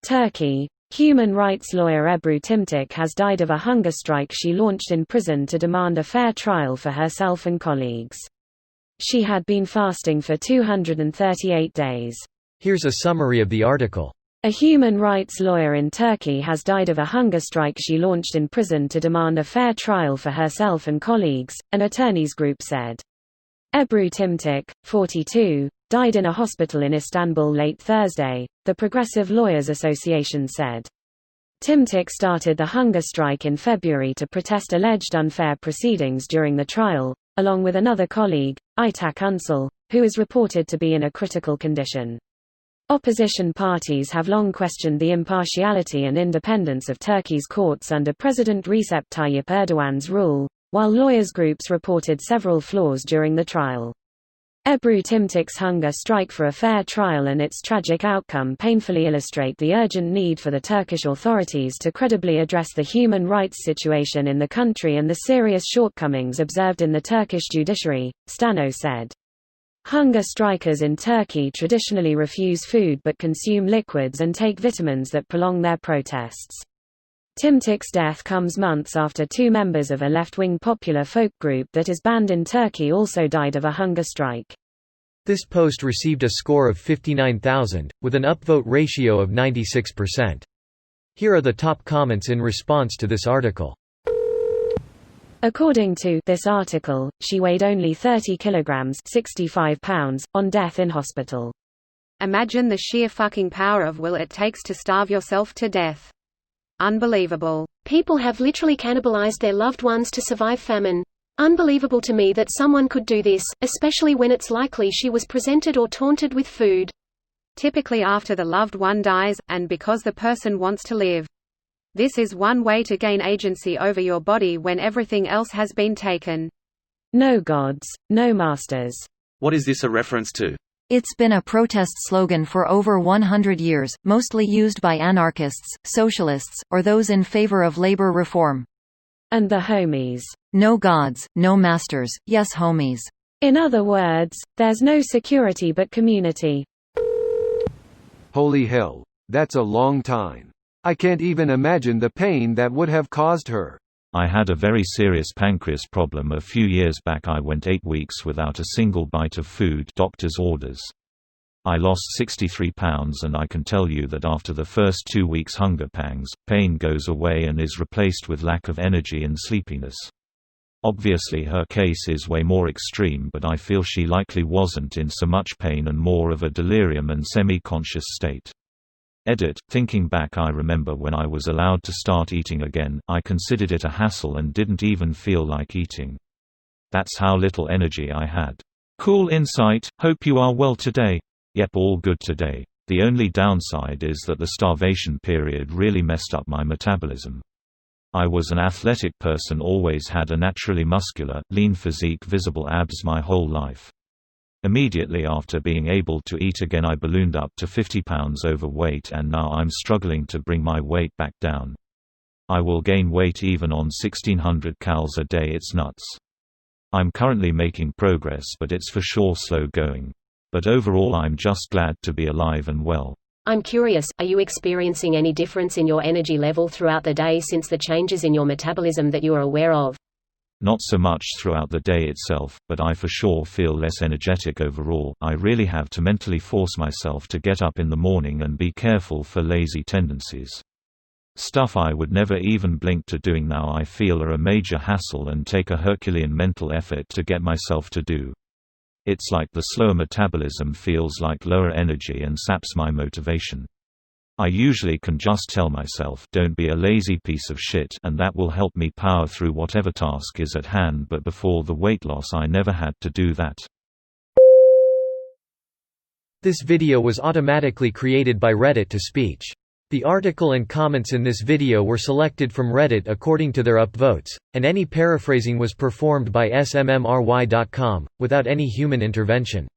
Turkey. Human rights lawyer Ebru Timtik has died of a hunger strike she launched in prison to demand a fair trial for herself and colleagues. She had been fasting for 238 days. Here's a summary of the article. A human rights lawyer in Turkey has died of a hunger strike she launched in prison to demand a fair trial for herself and colleagues, an attorneys group said. Ebru Timtik, 42, died in a hospital in Istanbul late Thursday, the Progressive Lawyers Association said. Timtik started the hunger strike in February to protest alleged unfair proceedings during the trial, along with another colleague, Aytak Unsal, who is reported to be in a critical condition. Opposition parties have long questioned the impartiality and independence of Turkey's courts under President Recep Tayyip Erdogan's rule, while lawyers' groups reported several flaws during the trial. Ebru Timtik's hunger strike for a fair trial and its tragic outcome painfully illustrate the urgent need for the Turkish authorities to credibly address the human rights situation in the country and the serious shortcomings observed in the Turkish judiciary, Stano said. Hunger strikers in Turkey traditionally refuse food but consume liquids and take vitamins that prolong their protests. Timtik's death comes months after two members of a left-wing popular folk group that is banned in Turkey also died of a hunger strike. This post received a score of 59,000, with an upvote ratio of 96%. Here are the top comments in response to this article. According to this article, she weighed only 30 kilograms (65 pounds) on death in hospital. Imagine the sheer fucking power of will it takes to starve yourself to death. Unbelievable. People have literally cannibalized their loved ones to survive famine. Unbelievable to me that someone could do this, especially when it's likely she was presented or taunted with food. Typically after the loved one dies, and because the person wants to live. This is one way to gain agency over your body when everything else has been taken. No gods, no masters. What is this a reference to? It's been a protest slogan for over 100 years, mostly used by anarchists, socialists, or those in favor of labor reform. And the homies. No gods, no masters, yes homies. In other words, there's no security but community. Holy hell, that's a long time. I can't even imagine the pain that would have caused her. I had a very serious pancreas problem a few years back. I went 8 weeks without a single bite of food, doctor's orders. I lost 63 pounds and I can tell you that after the first 2 weeks hunger pangs, pain goes away and is replaced with lack of energy and sleepiness. Obviously her case is way more extreme, but I feel she likely wasn't in so much pain and more of a delirium and semi-conscious state. Edit. Thinking back, I remember when I was allowed to start eating again, I considered it a hassle and didn't even feel like eating. That's how little energy I had. Cool insight, hope you are well today. Yep, all good today. The only downside is that the starvation period really messed up my metabolism. I was an athletic person, always had a naturally muscular, lean physique, visible abs my whole life. Immediately after being able to eat again, I ballooned up to 50 pounds overweight and now I'm struggling to bring my weight back down. I will gain weight even on 1600 calories a day, it's nuts. I'm currently making progress, but it's for sure slow going. But overall I'm just glad to be alive and well. I'm curious, are you experiencing any difference in your energy level throughout the day since the changes in your metabolism that you are aware of? Not so much throughout the day itself, but I for sure feel less energetic overall. I really have to mentally force myself to get up in the morning and be careful for lazy tendencies. Stuff I would never even blink to doing now I feel are a major hassle and take a Herculean mental effort to get myself to do. It's like the slower metabolism feels like lower energy and saps my motivation. I usually can just tell myself, don't be a lazy piece of shit, and that will help me power through whatever task is at hand, but before the weight loss I never had to do that. This video was automatically created by Reddit to speech. The article and comments in this video were selected from Reddit according to their upvotes, and any paraphrasing was performed by smmry.com, without any human intervention.